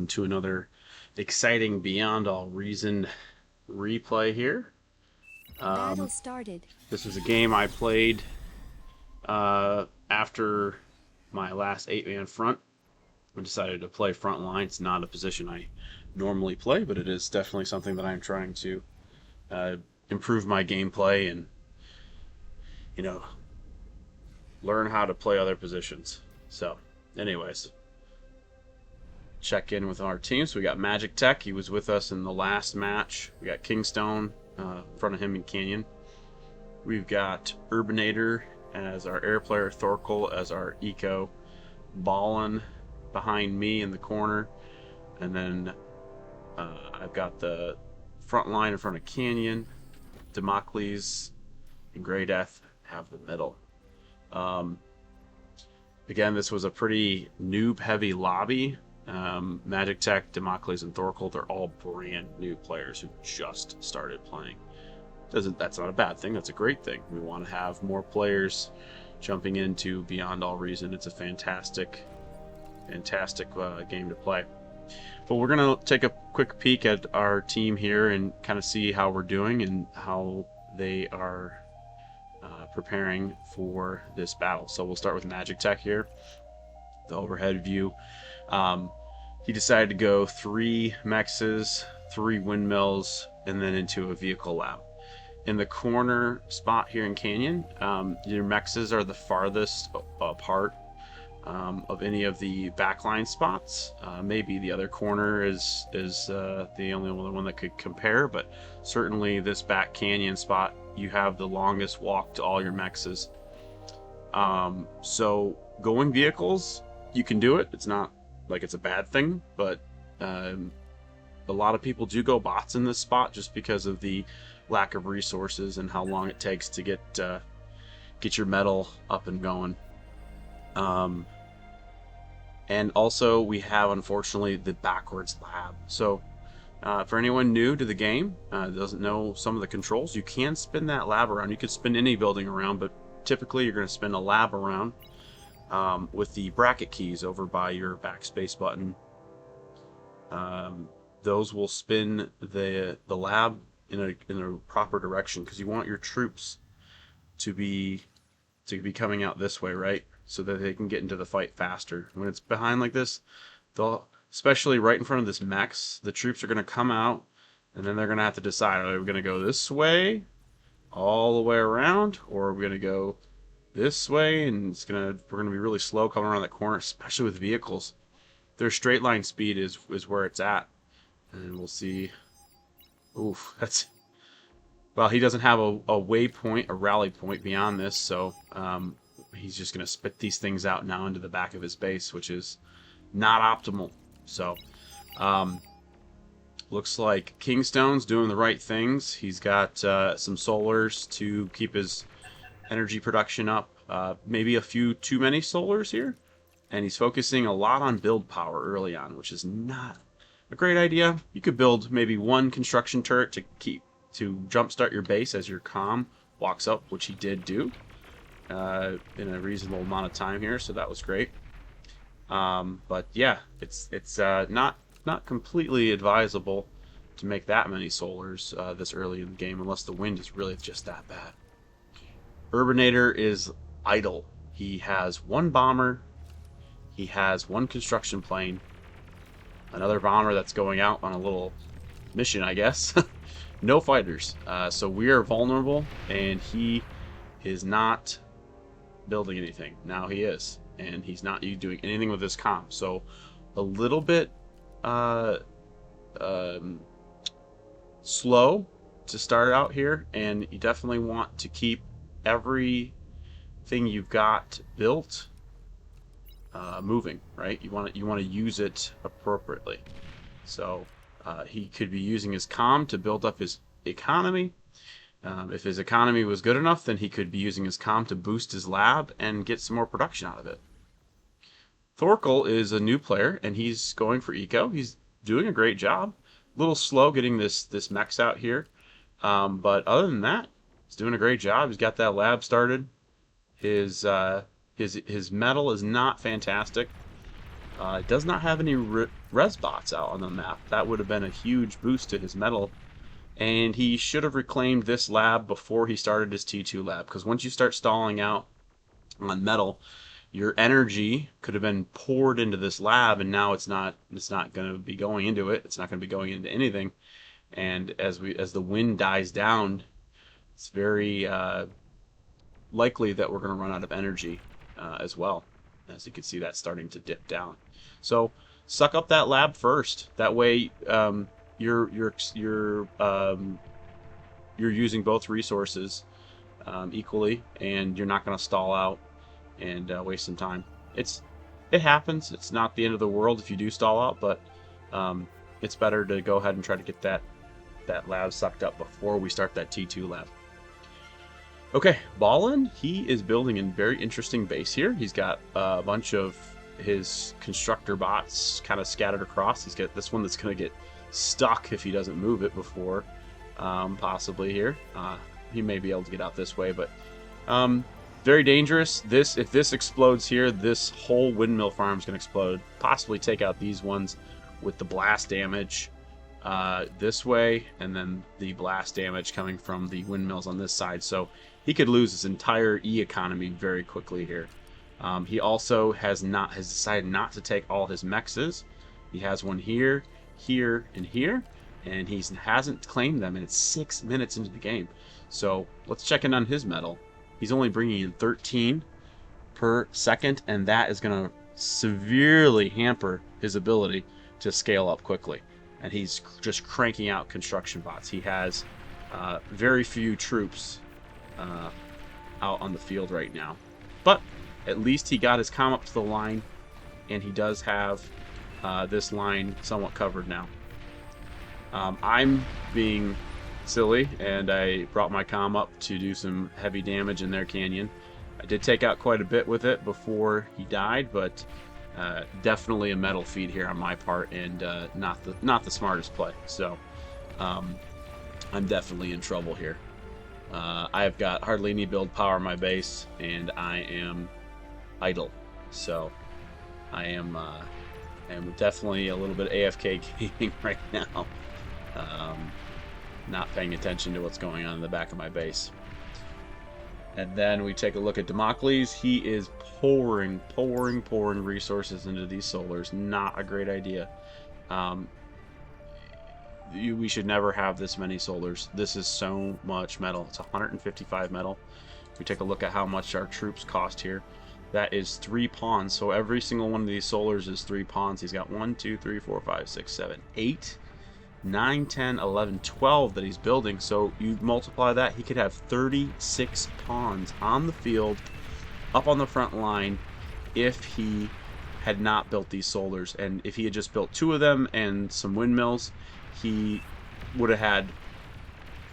to another exciting Beyond All Reason replay here. Battle started. This was a game I played after my last 8-man front. I decided to play front line. It's not a position I normally play, but it is definitely something that I'm trying to improve my gameplay and, learn how to play other positions. So, anyways, check in with our team. So we got Magic Tech. He was with us in the last match. We got Kingstone in front of him in Canyon. We've got Urbanator as our air player, Thorkel as our eco, Ballin behind me in the corner, and then I've got the front line in front of Canyon. Democles and Grey Death have the middle. Again, this was a pretty noob-heavy lobby. Magic Tech, Democles, and Thorkel, they're all brand new players who just started playing. That's not a bad thing, that's a great thing. We want to have more players jumping into Beyond All Reason. It's a fantastic game to play. But we're going to take a quick peek at our team here and kind of see how we're doing and how they are preparing for this battle. So we'll start with Magic Tech here, the overhead view. He decided to go 3 mexes, 3 windmills, and then into a vehicle lab. In the corner spot here in Canyon, your mexes are the farthest apart of any of the backline spots. Maybe the other corner is the only one that could compare, but certainly this back canyon spot, you have the longest walk to all your mexes. So going vehicles, you can do it. It's not like it's a bad thing, but a lot of people do go bots in this spot just because of the lack of resources and how long it takes to get your metal up and going. And also we have, unfortunately, the backwards lab. So for anyone new to the game, doesn't know some of the controls, you can spin that lab around. You could spin any building around, but typically you're going to spin a lab around with the bracket keys over by your backspace button. Those will spin the lab in a proper direction, because you want your troops to be coming out this way, right? So that they can get into the fight faster. When it's behind like this, especially right in front of this mechs, the troops are going to come out, and then they're going to have to decide, are we going to go this way, all the way around, or are we going to go this way, and we're going to be really slow coming around that corner, especially with vehicles. Their straight line speed is where it's at. And we'll see. Oof, well, he doesn't have a waypoint, a rally point beyond this, so he's just going to spit these things out now into the back of his base, which is not optimal. So, looks like Kingstone's doing the right things. He's got some solars to keep his energy production up. Maybe a few too many solars here. And he's focusing a lot on build power early on, which is not a great idea. You could build maybe 1 construction turret to jumpstart your base as your comm walks up, which he did do in a reasonable amount of time here, so that was great. But yeah, it's not completely advisable to make that many solars this early in the game, unless the wind is really just that bad. Urbanator is idle. He has 1 bomber, he has 1 construction plane, another bomber that's going out on a little mission, I guess. No fighters. So we are vulnerable, and he is not building anything. Now he is, and he's not doing anything with his comm. So a little bit slow to start out here, and you definitely want to keep everything you've got built moving, right? You want to use it appropriately. So he could be using his comm to build up his economy. If his economy was good enough, then he could be using his comm to boost his lab and get some more production out of it. Thorkel is a new player, and he's going for eco. He's doing a great job. A little slow getting this mechs out here, but other than that, he's doing a great job. He's got that lab started. His metal is not fantastic. It does not have any res bots out on the map. That would have been a huge boost to his metal. And he should have reclaimed this lab before he started his T2 lab, because once you start stalling out on metal, your energy could have been poured into this lab, and now it's not going to be going into it. It's not going to be going into anything. And as the wind dies down, it's very likely that we're going to run out of energy as well. As you can see, that's starting to dip down. So suck up that lab first. That way, you're using both resources equally, and you're not going to stall out and waste some time. It happens. It's not the end of the world if you do stall out, but it's better to go ahead and try to get that lab sucked up before we start that T2 lab. Okay, Ballin, he is building a very interesting base here. He's got a bunch of his constructor bots kind of scattered across. He's got this one that's going to get stuck if he doesn't move it before, possibly here. He may be able to get out this way, but very dangerous. If this explodes here, this whole windmill farm is going to explode. Possibly take out these ones with the blast damage this way, and then the blast damage coming from the windmills on this side. So he could lose his entire E economy very quickly here. He also has decided not to take all his mexes. He has one here, here, and here, and he hasn't claimed them, and it's 6 minutes into the game. So let's check in on his metal. He's only bringing in 13 per second, and that is going to severely hamper his ability to scale up quickly. And he's just cranking out construction bots. He has very few troops out on the field right now. But at least he got his comm up to the line, and he does have this line somewhat covered now. I'm being silly, and I brought my comm up to do some heavy damage in their canyon. I did take out quite a bit with it before he died, but definitely a metal feed here on my part, and not the smartest play. So I'm definitely in trouble here. I've got hardly any build power in my base, and I am idle. So I am definitely a little bit AFK gaming right now. Not paying attention to what's going on in the back of my base. And then we take a look at Democles. He is pouring resources into these solars. Not a great idea. We should never have this many solars. This is so much metal. It's 155 metal. We take a look at how much our troops cost here. That is 3 pawns. So every single one of these solars is 3 pawns. He's got 1, 2, 3, 4, 5, 6, 7, 8, 9, 10, 11, 12 that he's building. So you multiply that, he could have 36 pawns on the field, up on the front line, if he had not built these solars. And if he had just built 2 of them and some windmills, he would have had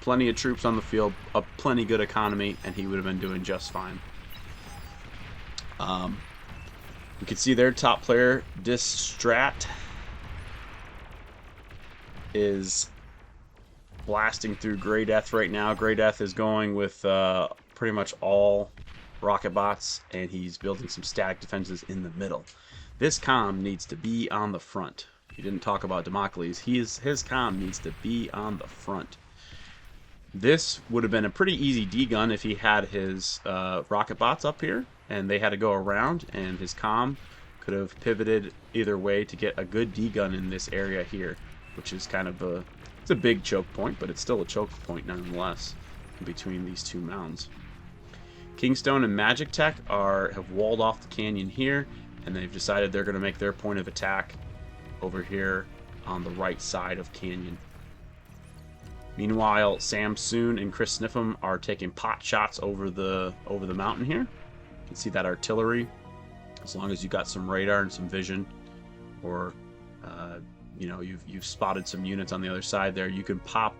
plenty of troops on the field, a plenty good economy, and he would have been doing just fine. We can see their top player, Distrat, is blasting through Grey Death right now. Grey Death is going with pretty much all rocket bots, and he's building some static defenses in the middle. This comm needs to be on the front. He didn't talk about Democles. His comm needs to be on the front. This would have been a pretty easy D-gun if he had his rocket bots up here, and they had to go around, and his comm could have pivoted either way to get a good D-gun in this area here, which is kind of it's a big choke point, but it's still a choke point nonetheless between these 2 mounds. Kingstone and Magic Tech have walled off the canyon here, and they've decided they're going to make their point of attack over here on the right side of canyon. Meanwhile, Sam Soon and Chris Sniffem are taking pot shots over the mountain here. You can see that artillery. As long as you got some radar and some vision, or you've spotted some units on the other side there, you can pop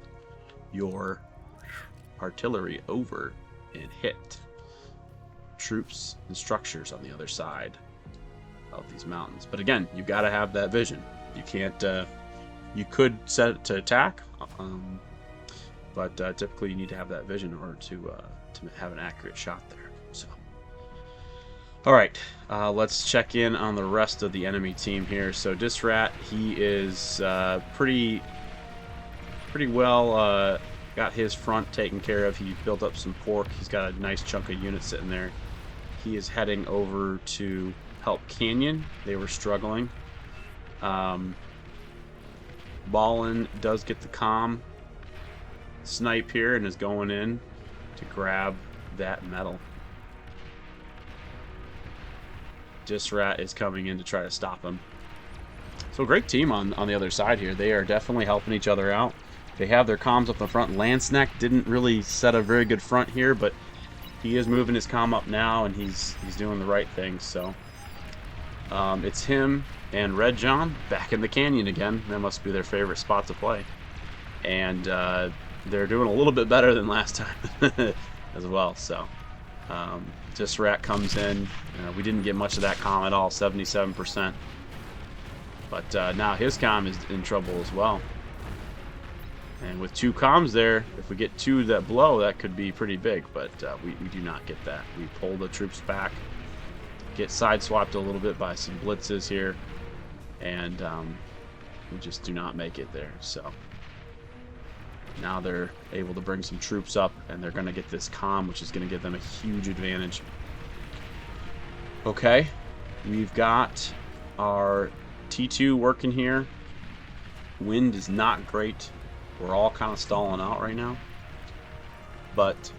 your artillery over and hit troops and structures on the other side of these mountains. But again, you've got to have that vision. You can't. You could set it to attack, but typically you need to have that vision in order to have an accurate shot there. So, Alright, let's check in on the rest of the enemy team here. So Disrat, he is pretty well got his front taken care of. He built up some pork. He's got a nice chunk of units sitting there. He is heading over to help Canyon. They were struggling. Ballin does get the comm snipe here and is going in to grab that medal. Disrat is coming in to try to stop him. So great team on the other side here. They are definitely helping each other out. They have their comms up the front. Lanceneck didn't really set a very good front here, but he is moving his comm up now, and he's doing the right thing. So it's him and Red John back in the canyon again. That must be their favorite spot to play. And they're doing a little bit better than last time as well. So Disrat comes in. We didn't get much of that comm at all, 77%. But now his comm is in trouble as well. And with 2 comms there, if we get 2 that blow, that could be pretty big. But we do not get that. We pull the troops back, get sideswiped a little bit by some blitzes here, and we just do not make it there. So now they're able to bring some troops up, and they're going to get this comm, which is going to give them a huge advantage. Okay, we've got our T2 working here. Wind is not great. We're all kind of stalling out right now. But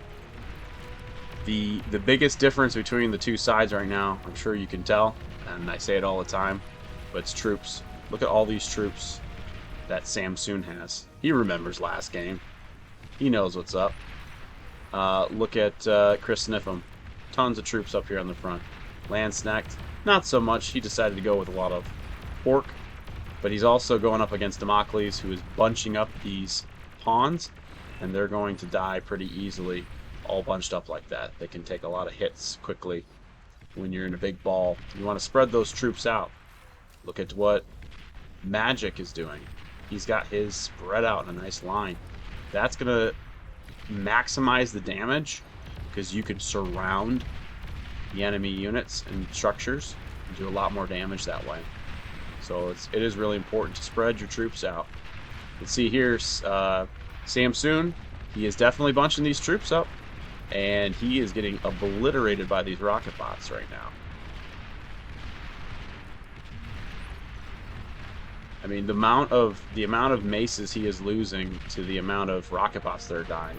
the biggest difference between the two sides right now, I'm sure you can tell, and I say it all the time, but it's troops. Look at all these troops that Samsoon has. He remembers last game. He knows what's up. Look at Chris Sniffem. Tons of troops up here on the front. Lanceneck, not so much. He decided to go with a lot of pork. But he's also going up against Damocles, who is bunching up these pawns, and they're going to die pretty easily, all bunched up like that. They can take a lot of hits quickly when you're in a big ball. You want to spread those troops out. Look at what Magic is doing. He's got his spread out in a nice line. That's going to maximize the damage because you can surround the enemy units and structures and do a lot more damage that way. So it is really important to spread your troops out. You can see here, Samsoon, he is definitely bunching these troops up, and he is getting obliterated by these rocket bots right now. I mean, the amount of maces he is losing to the amount of rocket bots that are dying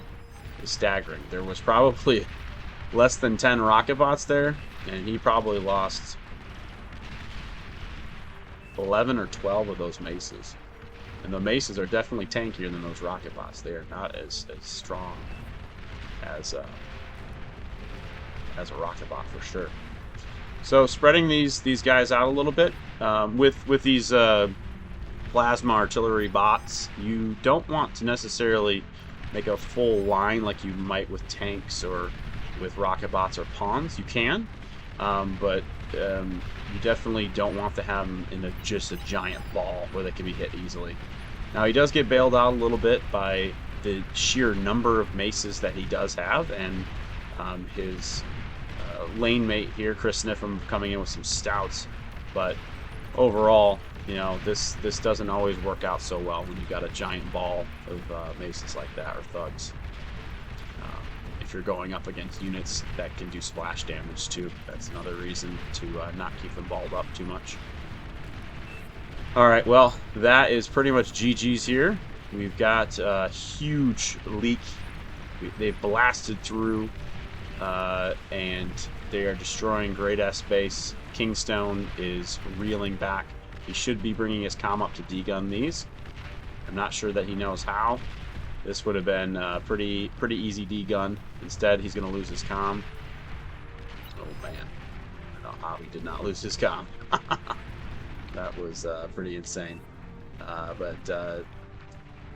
is staggering. There was probably less than 10 rocket bots there, and he probably lost 11 or 12 of those maces. And the maces are definitely tankier than those rocket bots. They are not as strong as a rocket bot for sure. So spreading these guys out a little bit with these plasma artillery bots, you don't want to necessarily make a full line like you might with tanks or with rocket bots or pawns. You can, but you definitely don't want to have them in just a giant ball where they can be hit easily. Now he does get bailed out a little bit by the sheer number of maces that he does have, and his lane mate here, Chris Sniffem, coming in with some stouts. But overall, this doesn't always work out so well when you got a giant ball of maces like that, or thugs. If you're going up against units that can do splash damage too, that's another reason to not keep them balled up too much. Alright, well, that is pretty much GG's here. We've got a huge leak. They've blasted through, and they are destroying Great S base. Kingstone is reeling back. He should be bringing his comm up to degun these. I'm not sure that he knows how. This would have been pretty easy degun. Instead, he's going to lose his comm. Oh man, I don't know how he did not lose his comm. That was pretty insane. But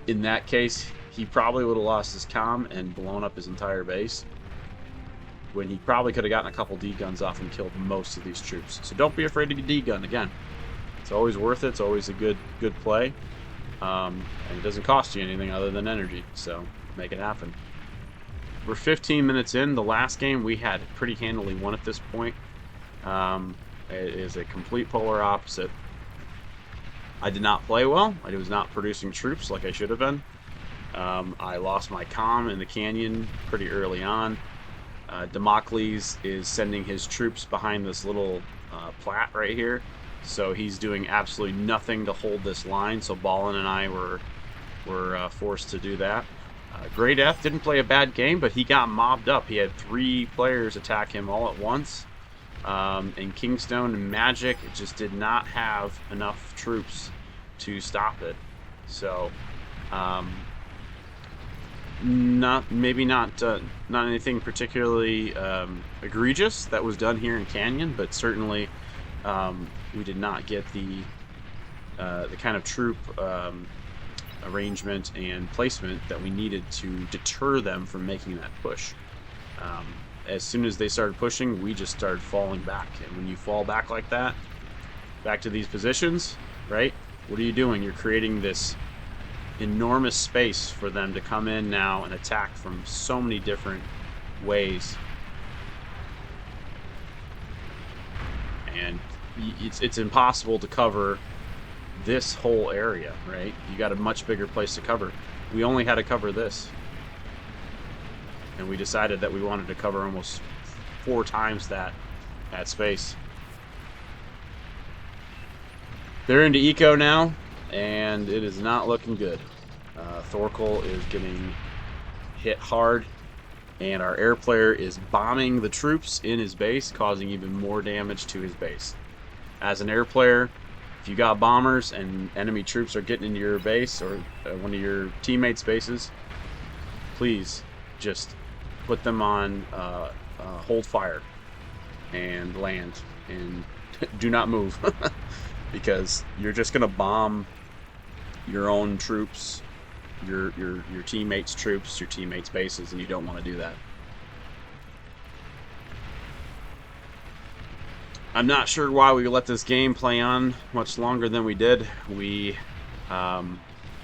in that case, he probably would have lost his comm and blown up his entire base, when he probably could have gotten a couple D-guns off and killed most of these troops. So don't be afraid to get D-gun again. It's always worth it. It's always a good play. And it doesn't cost you anything other than energy, so make it happen. We're 15 minutes in. The last game we had pretty handily won at this point. It is a complete polar opposite. I did not play well. I was not producing troops like I should have been. I lost my comm in the canyon pretty early on. Damocles is sending his troops behind this little plat right here, so he's doing absolutely nothing to hold this line. So Ballin and I were forced to do that. Great F didn't play a bad game, but he got mobbed up. He had 3 players attack him all at once. And Kingstone and Magic just did not have enough troops to stop it. So, not anything particularly egregious that was done here in Canyon, but certainly we did not get the kind of troop arrangement and placement that we needed to deter them from making that push. As soon as they started pushing, we just started falling back. And when you fall back like that, back to these positions, right? What are you doing? You're creating this enormous space for them to come in now and attack from so many different ways. And it's impossible to cover this whole area, right? You got a much bigger place to cover. We only had to cover this. And we decided that we wanted to cover almost 4 times that space. They're into eco now, and it is not looking good. Thorkel is getting hit hard, and our air player is bombing the troops in his base, causing even more damage to his base. As an air player, if you got bombers and enemy troops are getting into your base or one of your teammates' bases, please just put them on hold fire and land, and do not move because you're just gonna bomb your own troops, your teammates' troops, your teammates' bases, and you don't want to do that. I'm not sure why we let this game play on much longer than we did. I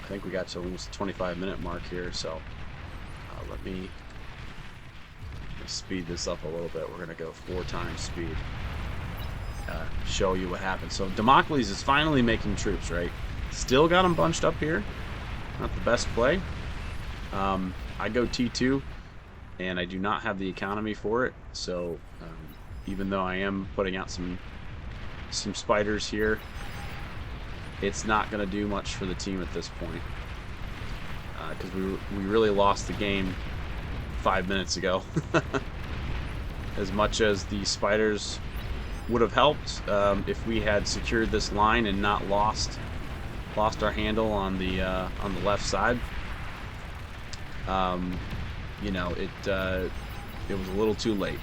think we got to almost the 25-minute mark here, so let me speed this up a little bit. We're going to go 4 times speed. Show you what happens. So Damocles is finally making troops, right? Still got them bunched up here. Not the best play. I go T2, and I do not have the economy for it, so even though I am putting out some spiders here, it's not going to do much for the team at this point, because we really lost the game 5 minutes ago. As much as the spiders would have helped if we had secured this line and not lost our handle on the left side. You know, it was a little too late.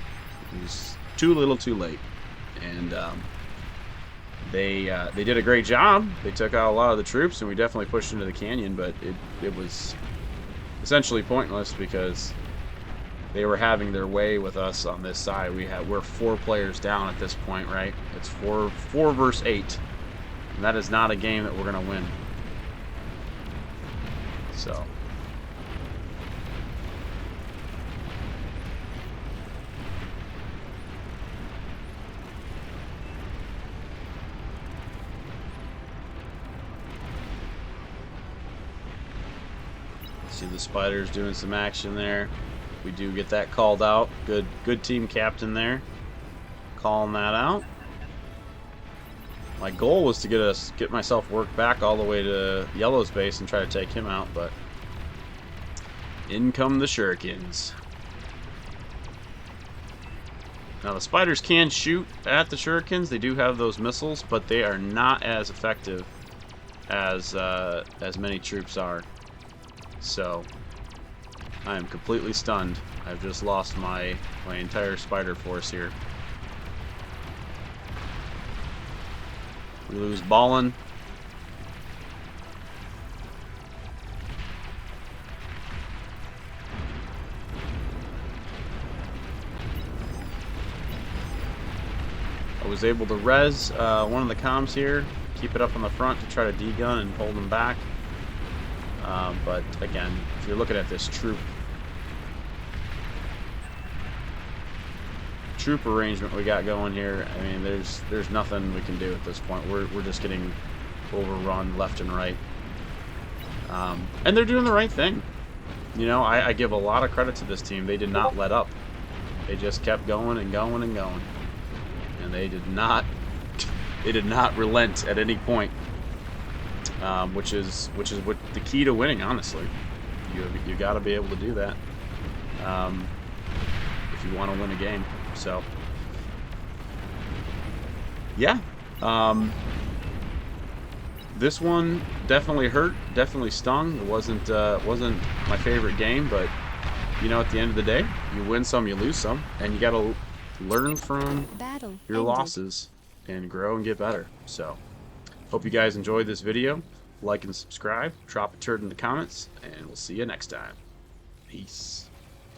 It was too late, and they did a great job. They took out a lot of the troops, and we definitely pushed into the canyon, but it was essentially pointless because they were having their way with us on this side. We're 4 players down at this point, right? It's 4 versus 8, and that is not a game that we're gonna win. So. See the spiders doing some action there. We do get that called out. Good team captain there, calling that out. My goal was to get myself worked back all the way to Yellow's base and try to take him out, but in come the shurikens. Now the spiders can shoot at the shurikens. They do have those missiles, but they are not as effective as many troops are. So I am completely stunned. I've just lost my entire spider force here. We lose Ballin. I was able to res one of the comms here, keep it up on the front to try to de-gun and hold them back. But again, if you're looking at this troop troop arrangement we got going here, I mean, there's nothing we can do at this point. We're just getting overrun left and right. And they're doing the right thing. You know, I give a lot of credit to this team. They did not let up. They just kept going and going and going. And they did not relent at any point. Which is what the key to winning, honestly. You got to be able to do that if you want to win a game. So, yeah. This one definitely hurt, definitely stung. It wasn't my favorite game, but you know, at the end of the day, you win some, you lose some, and you got to learn from Battle your ended. losses and grow and get better. So, hope you guys enjoyed this video. Like and subscribe. Drop a turd in the comments, and we'll see you next time. Peace.